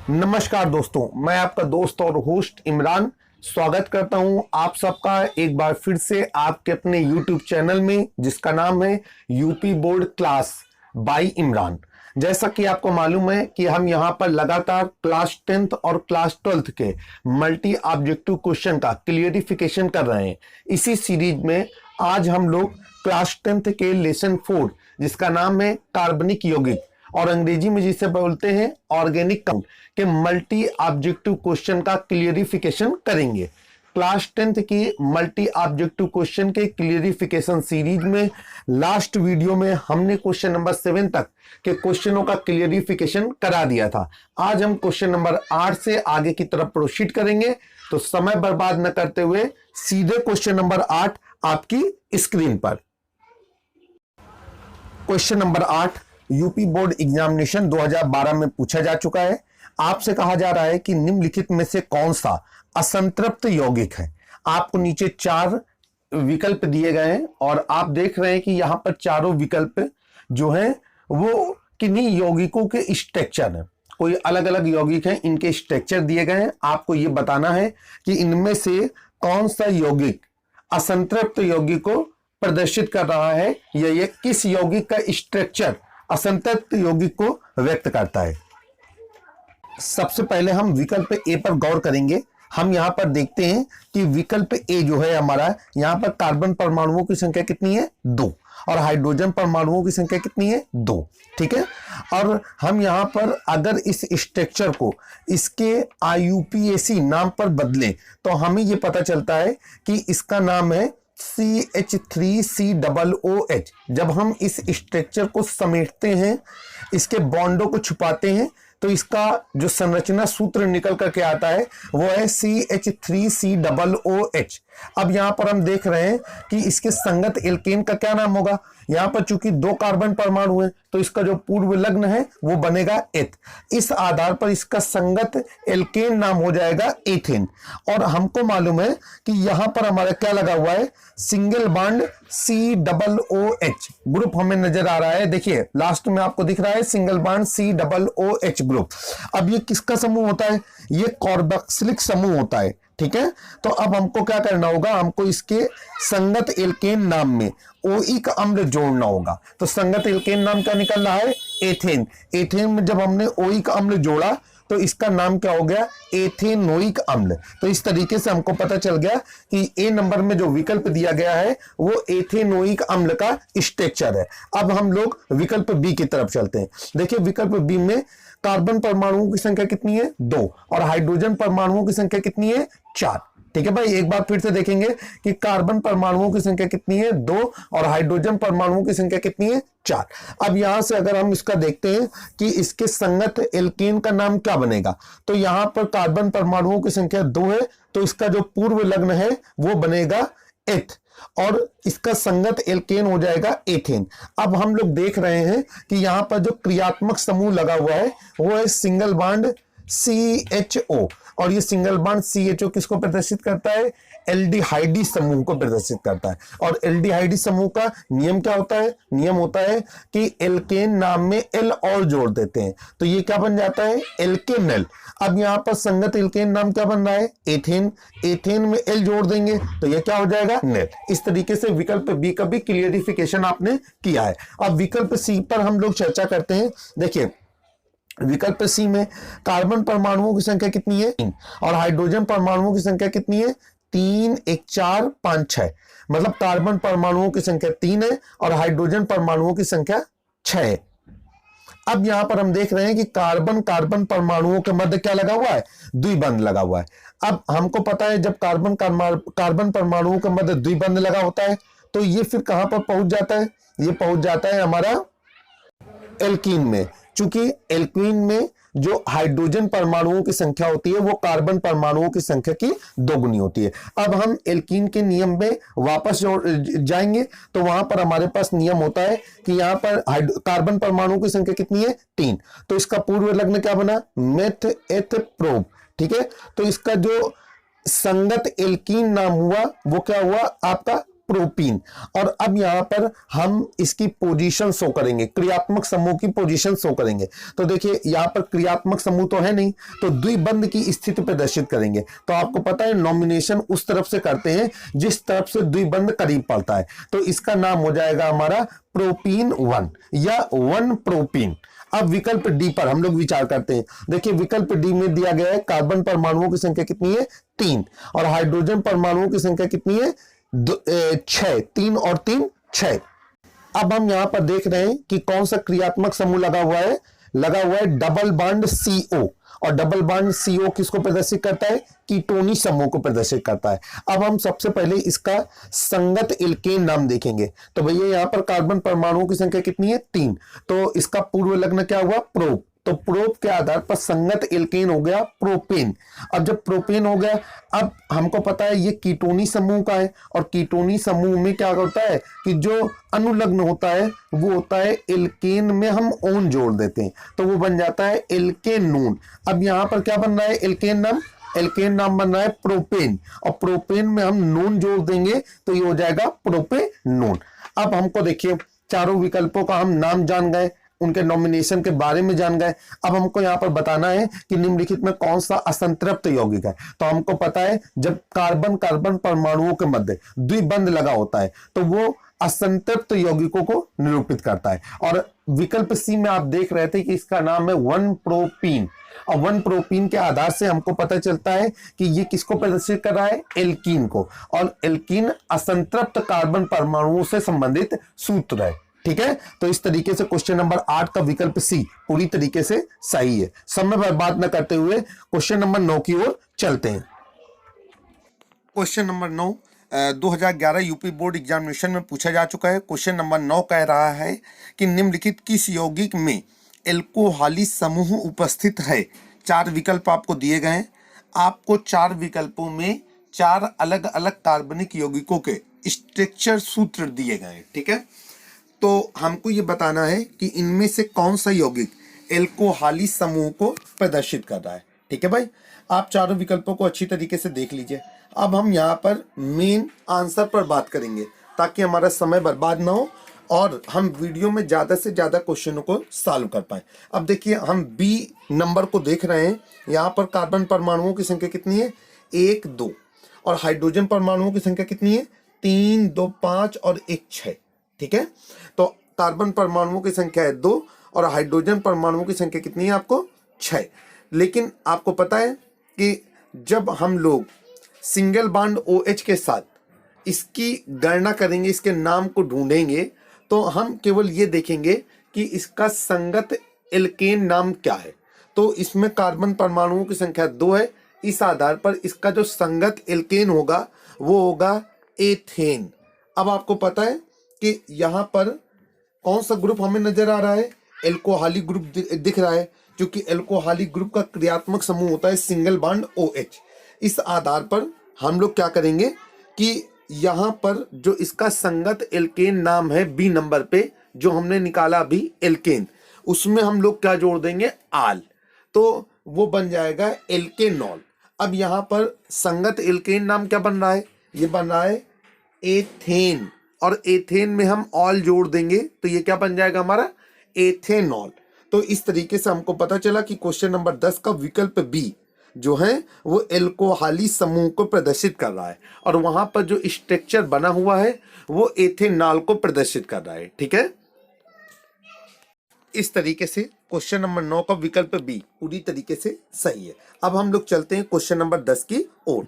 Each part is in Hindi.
नमस्कार दोस्तों, मैं आपका दोस्त और होस्ट इमरान स्वागत करता हूं आप सबका एक बार फिर से आपके अपने YouTube चैनल में, जिसका नाम है UP board class by Imran. जैसा कि आपको मालूम है कि हम यहां पर लगातार क्लास 10th और क्लास 12th के मल्टी ऑब्जेक्टिव क्वेश्चन का क्लियरिफिकेशन कर रहे हैं। इसी सीरीज में आज हम लोग क्लास 10th के लेसन 4, जिसका नाम है कार्बनिक यौगिक और अंग्रेजी में जिसे बोलते हैं ऑर्गेनिक कंपाउंड के मल्टी ऑब्जेक्टिव क्वेश्चन का क्लियरिफिकेशन करेंगे। क्लास 10th की मल्टी ऑब्जेक्टिव क्वेश्चन के क्लियरिफिकेशन सीरीज में लास्ट वीडियो में हमने क्वेश्चन नंबर 7 तक के क्वेश्चनों का क्लियरिफिकेशन करा दिया था। आज हम क्वेश्चन नंबर 8 से आगे की तरफ प्रोसीड करेंगे, तो समय बर्बाद न करते हुए सीधे क्वेश्चन नंबर 8 आपकी स्क्रीन पर। Question number 8 UP board examination 2012 में पूछा जा चुका है। आपसे कहा जा रहा है कि निम्नलिखित में से कौन सा असंतृप्त यौगिक है। आपको नीचे 4 विकल्प दिए गए हैं और आप देख रहे हैं कि यहां पर चारों विकल्प जो हैं वो किन्हीं यौगिकों के स्ट्रक्चर हैं। कोई अलग अलग यौगिक हैं, इनके स्ट्रक्चर दिए गए हैं। आपको ये बताना है कि इनमें से कौन सा यौगिक असंतृप्त यौगिक को प्रदर्शित कर रहा है या ये किस यौगिक का स्ट्रक्चर असंतृप्त यौगिक को व्यक्त करता है। सबसे पहले हम विकल्प ए पर गौर करेंगे। हम यहां पर देखते हैं कि विकल्प ए जो है हमारा, यहां पर कार्बन परमाणुओं की संख्या कितनी है? 2 और हाइड्रोजन परमाणुओं की संख्या कितनी है? 2। ठीक है, और हम यहां पर अगर इस स्ट्रक्चर को इसके IUPAC नाम पर बदलें तो हमें यह पता चलता है कि इसका नाम है CH3COOH। जब हम इस स्ट्रक्चर को समेटते हैं, इसके बॉन्डों को छुपाते हैं, तो इसका जो संरचना सूत्र निकल करके आता है वो है CH3COOH। अब यहां पर हम देख रहे हैं कि इसके संगत एल्केन का क्या नाम होगा। यहां पर चूंकि 2 कार्बन परमाणु है तो इसका जो पूर्व लग्न है वो बनेगा एथ। इस आधार पर इसका संगत एल्केन नाम हो जाएगा एथेन। और हमको मालूम है कि यहां पर हमारा क्या लगा हुआ है, सिंगल बॉन्ड COOH ग्रुप हमें नजर आ रहा है। देखिए लास्ट में आपको दिख रहा है सिंगल बॉन्ड COOH ग्रुप। अब ये किसका समूह होता है? ये कार्बोक्सिलिक समूह होता है। ठीक है, तो अब हमको क्या करना होगा, हमको इसके संगत एल्केन नाम में ओइक अम्ल जोड़ना होगा। तो संगत एल्केन नाम क्या निकल रहा है? एथेन। एथेन में जब हमने ओइक अम्ल जोड़ा तो इसका नाम क्या हो गया? एथेनोइक अम्ल। तो इस तरीके से हमको पता चल गया कि ए नंबर में जो विकल्प दिया गया है वो एथेनोइक अम्ल का स्ट्रक्चर है। अब हम लोग विकल्प बी की तरफ चलते हैं। देखिए विकल्प बी में कार्बन परमाणुओं की संख्या कितनी है? 2 और हाइड्रोजन परमाणुओं की संख्या कितनी है? 4। ठीक है भाई, एक बार फिर से देखेंगे कि कार्बन परमाणुओं की संख्या कितनी है? 2 और हाइड्रोजन परमाणुओं की संख्या कितनी है? 4। अब यहां से अगर हम इसका देखते हैं कि इसके संगत एल्केन का नाम क्या बनेगा, तो यहां पर कार्बन परमाणुओं की संख्या 2 है तो इसका जो पूर्व लग्न है वो बनेगा एथ और इसका संगत एल्केन हो जाएगा एथेन। अब हम लोग देख रहे हैं कि यहां पर जो क्रियात्मक समूह लगा हुआ है वो है सिंगल बॉन्ड CHO और ये सिंगल बॉन्ड CHO किसको प्रदर्शित करता है? एल्डिहाइडी समूह को प्रदर्शित करता है। और एल्डिहाइडी समूह का नियम क्या होता है? नियम होता है कि एल्केन नाम में एल और जोड़ देते हैं, तो ये क्या बन जाता है? एल्केनल। अब यहां पर संगत एल्केन नाम क्या बन रहा है? एथेन। एथेन में एल जोड़ देंगे तो ये क्या हो जाएगा? नेल। इस तरीके से विकल्प बी का भी क्लियरिफिकेशन आपने किया है। अब विकल्प सी पर हम लोग चर्चा करते हैं। देखिए विकल्प सी में कार्बन परमाणुओं की संख्या कितनी है? 3 और हाइड्रोजन परमाणुओं की संख्या कितनी है? 3 1 4 5 6। मतलब कार्बन परमाणुओं की संख्या 3 है और हाइड्रोजन परमाणुओं की संख्या 6 है। अब यहां पर हम देख रहे हैं कि कार्बन परमाणुओं के मध्य क्या लगा हुआ है? द्विबंध लगा हुआ है। अब हमको पता है जब कार्बन परमाणुओं के मध्य द्विबंध लगा होता है तो ये फिर कहां पर पहुंच जाता है? ये पहुंच जाता है हमारा एल्कीन में। चूंकि एल्कीन में जो हाइड्रोजन परमाणुओं की संख्या होती है वो कार्बन परमाणुओं की संख्या की 2 गुनी होती है। अब हम एल्कीन के नियम में वापस जाएंगे तो वहां पर हमारे पास नियम होता है कि यहां पर कार्बन परमाणुओं की संख्या कितनी है? 3। तो इसका पूर्व लग्न क्या बना? मेथ एथ प्रोब। ठीक है, तो इसका जो संगत एल्कीन नाम हुआ वो क्या हुआ? आपका प्रोपीन। और अब यहाँ पर हम इसकी पोजीशन शो करेंगे, क्रियात्मक समूह की पोजीशन शो करेंगे। तो देखिए यहाँ पर क्रियात्मक समूह तो है नहीं, तो द्विबंध की स्थिति प्रदर्शित करेंगे। तो आपको पता है नॉमिनेशन उस तरफ से करते हैं जिस तरफ से द्विबंध करीब पड़ता है, तो इसका नाम हो जाएगा हमारा प्रोपीन 1 या 1 प्रोपीन। अब विकल्प डी पर हम लोग विचार करते हैं। देखिए विकल्प डी में दिया गया है कार्बन परमाणुओं की संख्या कितनी है 3, और हाइड्रोजन परमाणुओं की संख्या कितनी है 6, 3 और 3 6। अब हम यहां पर देख रहे हैं कि कौन सा क्रियात्मक समूह लगा हुआ है डबल बॉन्ड CO। और डबल बॉन्ड CO किसको प्रदर्शित करता है, कीटोनी समूह को प्रदर्शित करता है। अब हम सबसे पहले इसका संगत एल्केन नाम देखेंगे। तो भैया यहाँ पर कार्बन परमाणुओं की संख्या कितनी है 3, तो इसका पूर्व लग्न क्या हुआ प्रोप, तो प्रोप के आधार पर संगत एल्केन हो गया प्रोपेन। अब जब प्रोपेन हो गया, अब हमको पता है ये कीटोनी समूह का है, और कीटोनी समूह में क्या होता है कि जो अनुलग्न होता है वो होता है एल्केन में हम ओन जोड़ देते हैं, तो वो बन जाता है एल्केनोन। अब यहाँ पर क्या बन रहा है एल्केन नाम बन रहा है प्रोपेन, और प्रोपेन में हम नोन जोड़ देंगे तो ये हो जाएगा प्रोपेनोन। अब हमको देखिए चारों विकल्पों का हम नाम जान गए, उनके नॉमिनेशन के बारे में जान गए। अब हमको यहाँ पर बताना है कि निम्नलिखित में कौन सा असंतृप्त यौगिक है। तो हमको पता है जब कार्बन कार्बन परमाणुओं के मध्य द्विबंध लगा होता है तो वो असंतृप्त यौगिकों को निरूपित करता है। और विकल्प सी में आप देख रहे थे कि इसका नाम है 1 प्रोपीन, और 1 प्रोपीन के आधार से हमको पता चलता है कि ये किसको प्रदर्शित कर रहा है एल्कीन को, और एल्कीन असंतृप्त कार्बन परमाणुओं से संबंधित सूत्र है। ठीक है, तो इस तरीके से क्वेश्चन नंबर 8 का विकल्प सी पूरी तरीके से सही है। समय बर्बाद न करते हुए क्वेश्चन नंबर 9 की ओर चलते हैं। Question number 9 2011 UP board examination में पूछा जा चुका है। क्वेश्चन नंबर 9 कह रहा है कि निम्नलिखित किस यौगिक में एल्कोहली समूह उपस्थित है। 4 विकल्प आपको दिए गए हैं। आपको 4 विकल्पों में 4 अलग अलग कार्बनिक यौगिकों के स्ट्रक्चर सूत्र दिए गए हैं। ठीक है, तो हमको ये बताना है कि इनमें से कौन सा यौगिक एल्कोहली समूह को प्रदर्शित कर रहा है। ठीक है भाई, आप चारों विकल्पों को अच्छी तरीके से देख लीजिए। अब हम यहाँ पर मेन आंसर पर बात करेंगे ताकि हमारा समय बर्बाद ना हो और हम वीडियो में ज़्यादा से ज़्यादा क्वेश्चनों को सॉल्व कर पाए। अब देखिए हम बी नंबर को देख रहे हैं। यहाँ पर कार्बन परमाणुओं की संख्या कितनी है 1 2, और हाइड्रोजन परमाणुओं की संख्या कितनी है 3 2 5 और 1 6। ठीक है, तो कार्बन परमाणुओं की संख्या है 2 और हाइड्रोजन परमाणुओं की संख्या कितनी है आपको 6। लेकिन आपको पता है कि जब हम लोग सिंगल बॉन्ड OH के साथ इसकी गणना करेंगे, इसके नाम को ढूंढेंगे, तो हम केवल ये देखेंगे कि इसका संगत एल्केन नाम क्या है। तो इसमें कार्बन परमाणुओं की संख्या 2 है, इस आधार पर इसका जो संगत एल्केन होगा वो होगा एथेन। अब आपको पता है कि यहाँ पर कौन सा ग्रुप हमें नजर आ रहा है, एल्कोहली ग्रुप दिख रहा है, क्योंकि एल्कोहली ग्रुप का क्रियात्मक समूह होता है सिंगल बॉन्ड OH। इस आधार पर हम लोग क्या करेंगे कि यहाँ पर जो इसका संगत एल्केन नाम है बी नंबर पे जो हमने निकाला अभी एल्केन, उसमें हम लोग क्या जोड़ देंगे आल, तो वो बन जाएगा एल्केनॉल। अब यहाँ पर संगत एल्केन नाम क्या बन रहा है, ये बन रहा है एथेन, और एथेन में हम ऑल जोड़ देंगे तो ये क्या बन जाएगा हमारा एथेनॉल। तो इस तरीके से हमको पता चला कि क्वेश्चन नंबर 10 का विकल्प बी जो है वो एल्कोहली समूह को प्रदर्शित कर रहा है, और वहां पर जो स्ट्रक्चर बना हुआ है वो एथेनॉल को प्रदर्शित कर रहा है। ठीक है, इस तरीके से क्वेश्चन नंबर 9 का विकल्प बी पूरी तरीके से सही है। अब हम लोग चलते हैं क्वेश्चन नंबर 10 की ओर।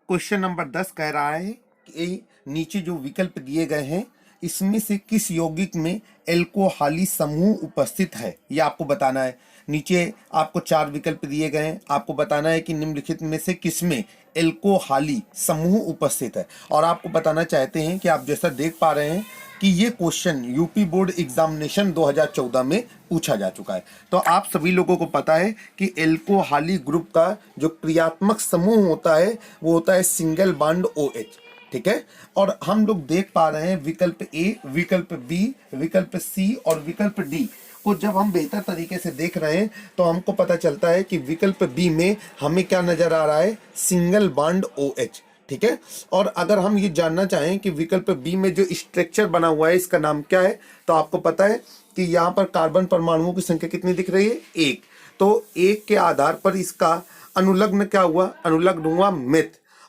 क्वेश्चन नंबर 10 कह रहा है कि नीचे जो विकल्प दिए गए हैं इसमें से किस यौगिक में एल्कोहली समूह उपस्थित है, ये आपको बताना है। नीचे आपको 4 विकल्प दिए गए हैं, आपको बताना है कि निम्नलिखित में से किसमें एल्कोहली समूह उपस्थित है। और आपको बताना चाहते हैं कि आप जैसा देख पा रहे हैं कि ये क्वेश्चन यूपी बोर्ड एग्जामिनेशन 2014 में पूछा जा चुका है। तो आप सभी लोगों को पता है कि एल्कोहली ग्रुप का जो क्रियात्मक समूह होता है वो होता है सिंगल बॉन्ड OH। ठीक है, और हम लोग देख पा रहे हैं विकल्प ए, विकल्प बी, विकल्प सी और विकल्प डी को जब हम बेहतर तरीके से देख रहे हैं तो हमको पता चलता है कि विकल्प बी में हमें क्या नजर आ रहा है सिंगल बॉन्ड OH। ठीक है। और अगर हम ये जानना चाहें कि विकल्प बी में जो स्ट्रक्चर बना हुआ है इसका नाम क्या है, तो आपको पता है कि यहाँ पर कार्बन परमाणुओं की संख्या कितनी दिख रही है, 1। तो 1 के आधार पर इसका अनुलग्न क्या हुआ, अनुलग्न हुआ मिथ,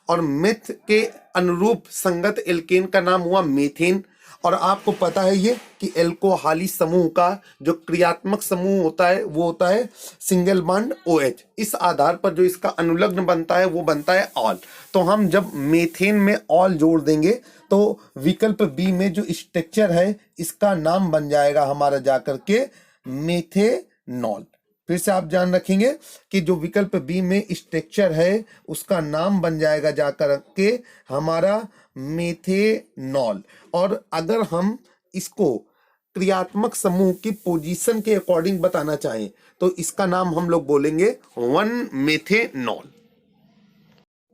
और मिथ के अनुरूप संगत एल्केन का नाम हुआ मीथेन। और आपको पता है ये कि एल्कोहाली समूह का जो क्रियात्मक समूह होता है वो होता है सिंगल बॉन्ड OH। इस आधार पर जो इसका अनुलग्न बनता है वो बनता है ऑल। तो हम जब मीथेन में ऑल जोड़ देंगे तो विकल्प बी में जो स्ट्रक्चर है इसका नाम बन जाएगा हमारा जाकर के मेथेनॉल। फिर से आप जान रखेंगे कि जो विकल्प बी में स्ट्रक्चर है उसका नाम बन जाएगा जाकर के हमारा मेथेनॉल। और अगर हम इसको क्रियात्मक समूह की पोजीशन के अकॉर्डिंग बताना चाहें तो इसका नाम हम लोग बोलेंगे 1 मेथेनॉल।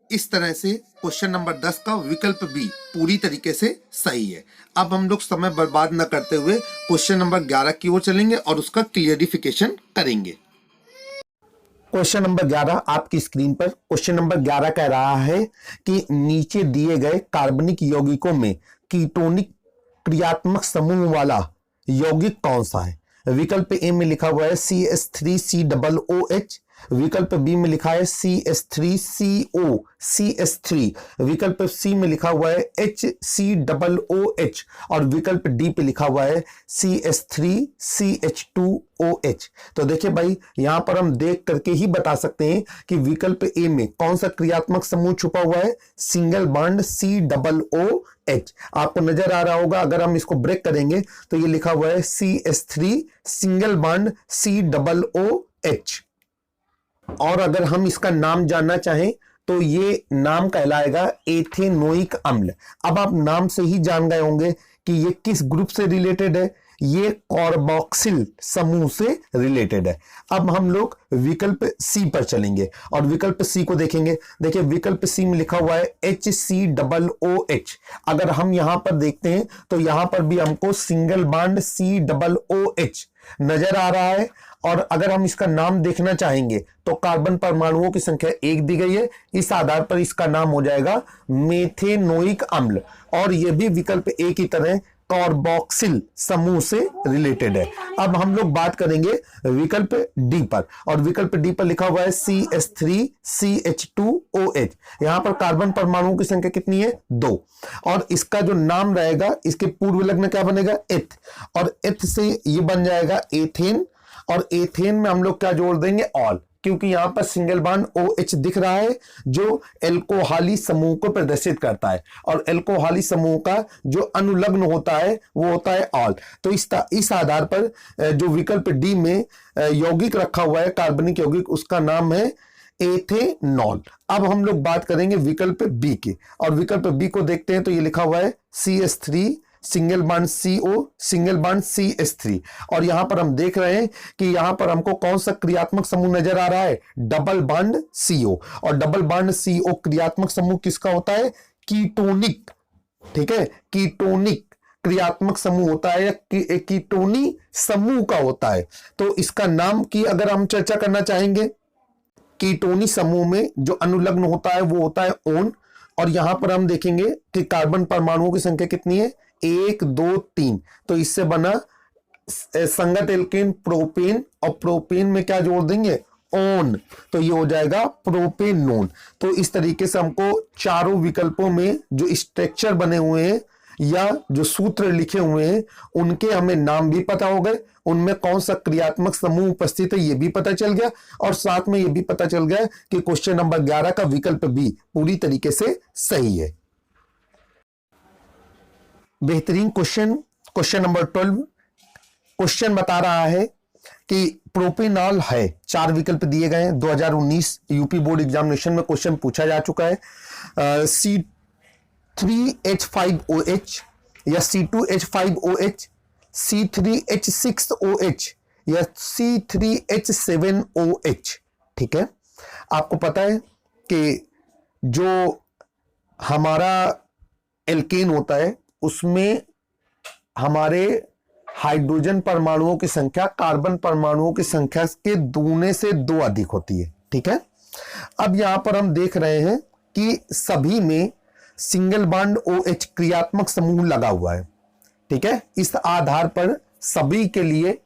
इस तरह से क्वेश्चन नंबर 10 का विकल्प बी पूरी तरीके से सही है। अब हम लोग समय बर्बाद न करते हुए क्वेश्चन नंबर 11 की ओर चलेंगे और उसका क्लियरिफिकेशन करेंगे। क्वेश्चन नंबर 11 आपकी स्क्रीन पर। क्वेश्चन नंबर 11 कह रहा है कि नीचे दिए गए कार्बनिक यौगिकों में कीटोनिक क्रियात्मक समूह वाला यौगिक कौन सा है। विकल्प ए में लिखा हुआ है CH3COOH, विकल्प बी में लिखा है CH3COCH3, विकल्प सी में लिखा हुआ है HCOOH और विकल्प डी पे लिखा हुआ है CH3CH2OH। तो देखिए भाई यहां पर हम देख करके ही बता सकते हैं कि विकल्प ए में कौन सा क्रियात्मक समूह छुपा हुआ है, सिंगल बॉन्ड COOH। आपको नजर आ रहा होगा, अगर हम इसको ब्रेक करेंगे तो ये लिखा हुआ है CH3 सिंगल बॉन्ड COOH। और अगर हम इसका नाम जानना चाहें तो ये नाम कहलाएगा एथेनोइक अम्ल। अब आप नाम से ही जान गए होंगे कि ये किस ग्रुप से रिलेटेड है, ये कार्बोक्सिल समूह से रिलेटेड है। अब हम लोग विकल्प सी पर चलेंगे और विकल्प सी को देखेंगे। देखिए विकल्प सी में लिखा हुआ है HCOOH। अगर हम यहां पर देखते हैं तो यहां पर भी हमको सिंगल बॉन्ड COOH नजर आ रहा है। और अगर हम इसका नाम देखना चाहेंगे तो कार्बन परमाणुओं की संख्या 1 दी गई है, इस आधार पर इसका नाम हो जाएगा मेथेनोइक अम्ल। और यह भी विकल्प ए की तरह कार्बोक्सिल समूह से रिलेटेड है। अब हम लोग बात करेंगे विकल्प डी पर और विकल्प डी पर लिखा हुआ है CH3CH2OH। यहां पर कार्बन परमाणुओं की संख्या कितनी है, 2। और इसका जो नाम रहेगा इसके पूर्व लग्न क्या बनेगा, एथ, और एथ से ये बन जाएगा एथेन। और एथेन में हम लोग क्या जोड़ देंगे, ऑल, क्योंकि यहां पर सिंगल बॉन्ड OH दिख रहा है जो एल्कोहाली समूह को प्रदर्शित करता है। और एल्कोहाली समूह का जो अनुलग्न होता है वो होता है ऑल। तो इस आधार पर जो विकल्प डी में यौगिक रखा हुआ है कार्बनिक यौगिक, उसका नाम है एथेनॉल। अब हम लोग बात करेंगे विकल्प बी की और विकल्प बी को देखते हैं तो ये लिखा हुआ है CH3 single bond CO single bond CH3। और यहां पर हम देख रहे हैं कि यहां पर हमको कौन सा क्रियात्मक समूह नजर आ रहा है, डबल बॉन्ड CO। और डबल बॉन्ड CO क्रियात्मक समूह किसका होता है, कीटोनिक। ठीक है, कीटोनिक क्रियात्मक समूह होता है या कीटोनी समूह का होता है। तो इसका नाम की अगर हम चर्चा करना चाहेंगे, कीटोनी समूह में जो अनुलग्न होता है वो होता है ओन। और यहां पर हम देखेंगे कि कार्बन परमाणुओं की संख्या कितनी है, 1 2 3। तो इससे बना संगत एल्केन प्रोपेन, और प्रोपेन में क्या जोड़ देंगे, ओन, तो ये हो जाएगा प्रोपेनोन। तो इस तरीके से हमको चारों विकल्पों में जो स्ट्रक्चर बने हुए हैं या जो सूत्र लिखे हुए हैं उनके हमें नाम भी पता हो गए, उनमें कौन सा क्रियात्मक समूह उपस्थित है ये भी पता चल गया, और साथ में ये भी पता चल गया कि क्वेश्चन नंबर 11 का विकल्प बी पूरी तरीके से सही है। बेहतरीन क्वेश्चन, क्वेश्चन नंबर 12। क्वेश्चन बता रहा है कि प्रोपेनॉल है, 4 विकल्प दिए गए हैं। 2019 यूपी बोर्ड एग्जामिनेशन में क्वेश्चन पूछा जा चुका है। C3H5OH या C2H5OH, C3H6OH या C3H7OH। ठीक है, आपको पता है कि जो हमारा एल्केन होता है उसमें हमारे हाइड्रोजन परमाणुओं की संख्या कार्बन परमाणुओं की संख्या के दूने से 2 अधिक होती है। ठीक है, अब यहां पर हम देख रहे हैं कि सभी में सिंगल बॉन्ड OH क्रियात्मक समूह लगा हुआ है। ठीक है, इस आधार पर सभी के लिए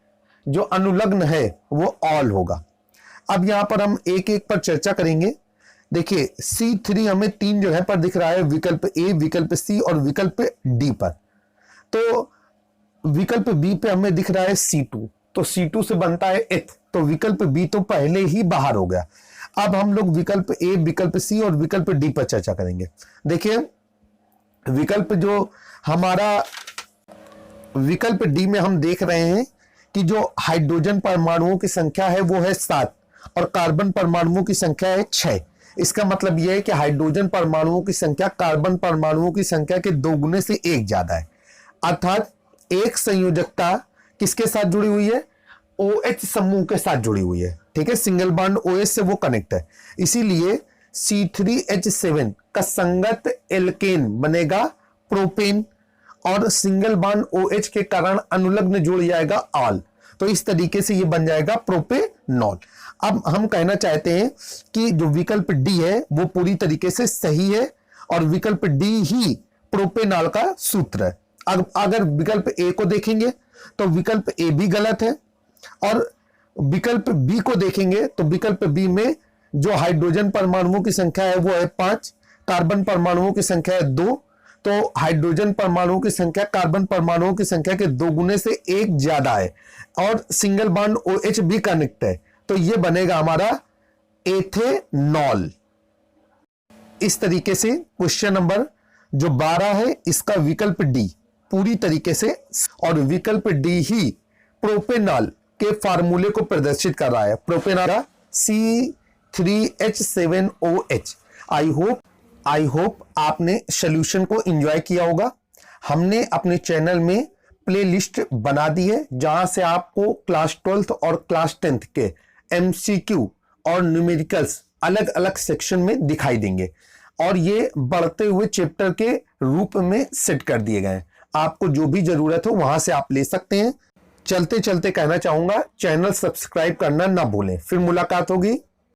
जो अनुलग्न है वो ऑल होगा। अब यहां पर हम एक एक पर चर्चा करेंगे। देखिए C3 हमें 3 जगह पर दिख रहा है, विकल्प A, विकल्प C और विकल्प D पर। तो विकल्प B पे हमें दिख रहा है C2, तो C2 से बनता है एथ, तो विकल्प B तो पहले ही बाहर हो गया। अब हम लोग विकल्प A, विकल्प C और विकल्प D पर चर्चा करेंगे। देखिए विकल्प जो हमारा विकल्प D में हम देख रहे हैं कि जो हाइड्रोजन परमाणुओं की संख्या है वो है 7 और कार्बन परमाणुओं की संख्या है 6। इसका मतलब यह है कि हाइड्रोजन परमाणुओं की संख्या कार्बन परमाणुओं की संख्या के 2 गुने से 1 ज्यादा है। अर्थात एक संयोजकता किसके साथ जुड़ी हुई है? OH समूह के साथ जुड़ी हुई है। ठीक है, सिंगल बॉन्ड OH से वो कनेक्ट है। इसीलिए C3H7 का संगत एल्केन बनेगा प्रोपेन और सिंगल बॉन्ड OH के कारण अनुलग्न जुड़ जाएगा ऑल, तो इस तरीके से ये बन जाएगा प्रोपेनॉल। अब हम कहना चाहते हैं कि जो विकल्प D है वो पूरी तरीके से सही है और विकल्प D ही प्रोपेनॉल का सूत्र है। अब अगर विकल्प A को देखेंगे तो विकल्प A भी गलत है और विकल्प B को देखेंगे तो विकल्प B में जो हाइड्रोजन परमाणुओं की संख्या है वो है 5, कार्बन परमाणुओं की संख्या है 2, तो हाइड्रोजन परमाणुओं की संख्या कार्बन परमाणुओं की संख्या के 2 गुने से 1 ज्यादा है और सिंगल बॉन्ड OH भी कनेक्ट है, तो ये बनेगा हमारा एथेनॉल। इस तरीके से क्वेश्चन नंबर जो 12 है इसका विकल्प D पूरी तरीके से और विकल्प D ही प्रोपेनॉल के फार्मूले को प्रदर्शित कर रहा है। Propanol C3H7OH। आई होप आपने सॉल्यूशन को एंजॉय किया होगा। हमने अपने चैनल में प्लेलिस्ट बना दी है जहां से आपको क्लास 12th और क्लास 10th के MCQ और न्यूमेरिकल्स अलग अलग सेक्शन में दिखाई देंगे और ये बढ़ते हुए चैप्टर के रूप में सेट कर दिए गए हैं। आपको जो भी जरूरत हो वहां से आप ले सकते हैं। चलते चलते कहना चाहूंगा चैनल सब्सक्राइब करना ना भूलें। फिर मुलाकात होगी।